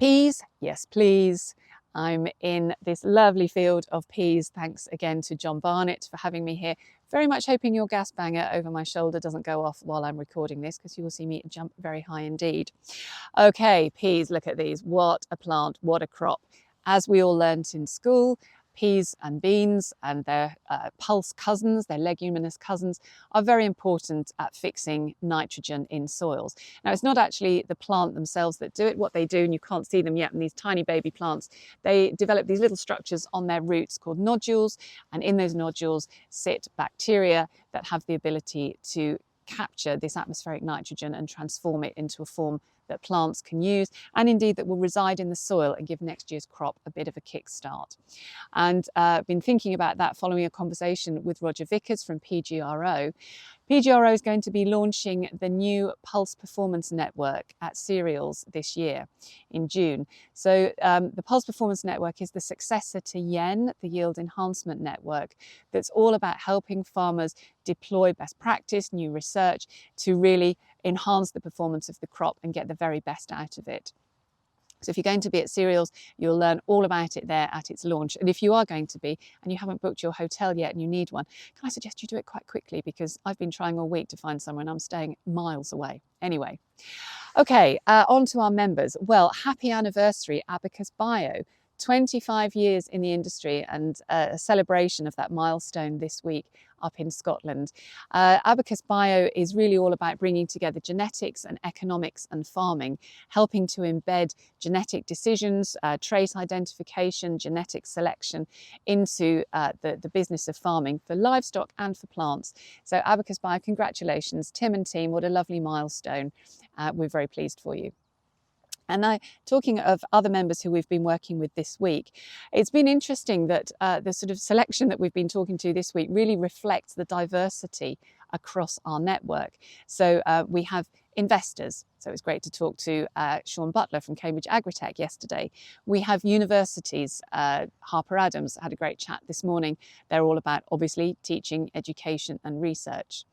Peas, yes please. I'm in this lovely field of peas. Thanks again to John Barnett for having me here. Very much hoping your gas banger over my shoulder doesn't go off while I'm recording this, because you will see me jump very high indeed. Okay, peas, look at these. What a plant, what a crop. As we all learnt in school, peas and beans and their pulse cousins, their leguminous cousins, are very important at fixing nitrogen in soils. Now, it's not actually the plant themselves that do it. What they do, and you can't see them yet in these tiny baby plants, they develop these little structures on their roots called nodules, and in those nodules sit bacteria that have the ability to capture this atmospheric nitrogen and transform it into a form that plants can use, and indeed that will reside in the soil and give next year's crop a bit of a kickstart. And I've been thinking about that following a conversation with Roger Vickers from PGRO. PGRO is going to be launching the new Pulse Performance Network at Cereals this year in June. So the Pulse Performance Network is the successor to YEN, the Yield Enhancement Network, that's all about helping farmers deploy best practice, new research to really enhance the performance of the crop and get the very best out of it. So if you're going to be at Cereals, you'll learn all about it there at its launch. And if you are going to be and you haven't booked your hotel yet and you need one, can I suggest you do it quite quickly, because I've been trying all week to find somewhere and I'm staying miles away. Anyway, okay, on to our members. Well, happy anniversary, Abacus Bio. 25 years in the industry, and a celebration of that milestone this week up in Scotland. Abacus Bio is really all about bringing together genetics and economics and farming, helping to embed genetic decisions, trait identification, genetic selection into the business of farming for livestock and for plants. So Abacus Bio, congratulations, Tim and team, what a lovely milestone. We're very pleased for you. And now, talking of other members who we've been working with this week, it's been interesting that the sort of selection that we've been talking to this week really reflects the diversity across our network. So we have investors. So it's great to talk to Sean Butler from Cambridge Agri-TechE yesterday. We have universities. Harper Adams had a great chat this morning. They're all about, obviously, teaching, education and research.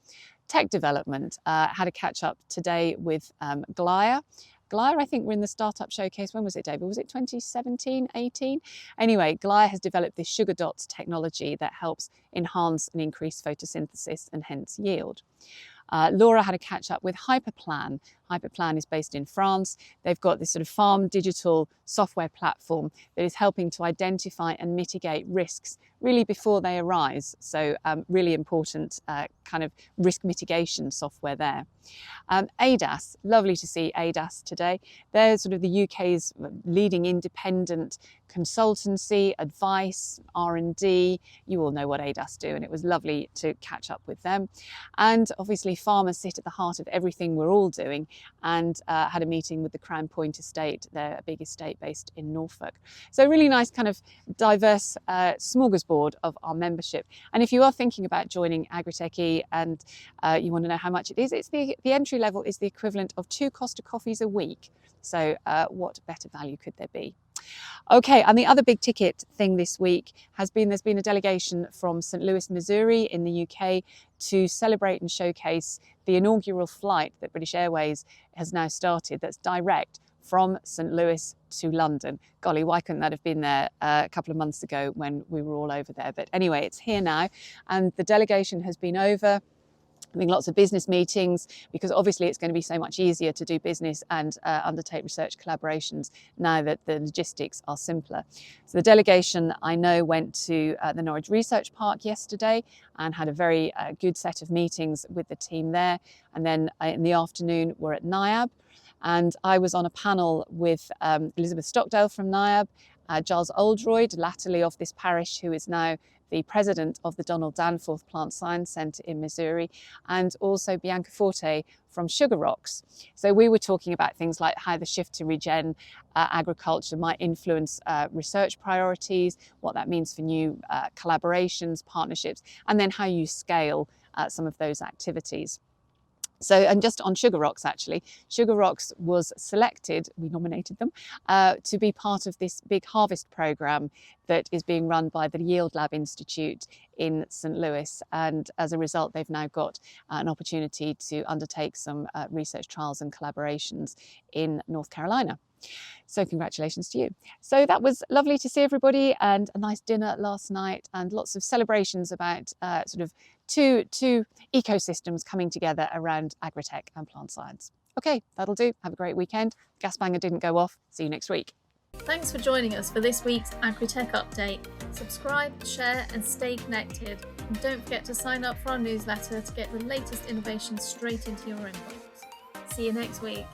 Tech development had a catch up today with Glaya. Glaya, I think, we're in the startup showcase. When was it, David? Was it 2017, 18? Anyway, Glaya has developed this sugar dots technology that helps enhance and increase photosynthesis and hence yield. Laura had a catch up with Hyperplan. Hyperplan is based in France. They've got this sort of farm digital software platform that is helping to identify and mitigate risks really before they arise. So really important kind of risk mitigation software there. ADAS, lovely to see ADAS today. They're sort of the UK's leading independent consultancy, advice, R&D. You all know what ADAS do, and it was lovely to catch up with them. And obviously farmers sit at the heart of everything we're all doing, and had a meeting with the Crown Point estate. They're a big estate based in Norfolk. So really nice kind of diverse smorgasbord of our membership. And if you are thinking about joining Agri-TechE and you want to know how much it is, it's the entry level is the equivalent of 2 Costa coffees a week. So what better value could there be? Okay, and the other big ticket thing this week has been there's been a delegation from St. Louis, Missouri in the UK to celebrate and showcase the inaugural flight that British Airways has now started that's direct from St. Louis to London. Golly, why couldn't that have been there a couple of months ago when we were all over there? But anyway, it's here now, and the delegation has been over. Having lots of business meetings, because obviously it's going to be so much easier to do business and undertake research collaborations now that the logistics are simpler. So the delegation, I know, went to the Norwich Research Park yesterday and had a very good set of meetings with the team there. And then in the afternoon we're at Niab, and I was on a panel with Elizabeth Stockdale from Niab, Giles Oldroyd, latterly of this parish, who is now the president of the Donald Danforth Plant Science Centre in Missouri, and also Bianca Forte from SugaROx. So we were talking about things like how the shift to regen agriculture might influence research priorities, what that means for new collaborations, partnerships, and then how you scale some of those activities. So, and just on SugaROx, actually, SugaROx was selected, we nominated them, to be part of this big H.A.R.V.E.S.T program that is being run by the Yield Lab Institute in St. Louis. And as a result, they've now got an opportunity to undertake some research trials and collaborations in North Carolina. So congratulations to you. So that was lovely to see everybody, and a nice dinner last night, and lots of celebrations about sort of two ecosystems coming together around agri-tech and plant science. Okay, that'll do. Have a great weekend. Gas banger didn't go off. See you next week. Thanks for joining us for this week's Agri-Tech update. Subscribe, share and stay connected. And don't forget to sign up for our newsletter to get the latest innovations straight into your inbox. See you next week.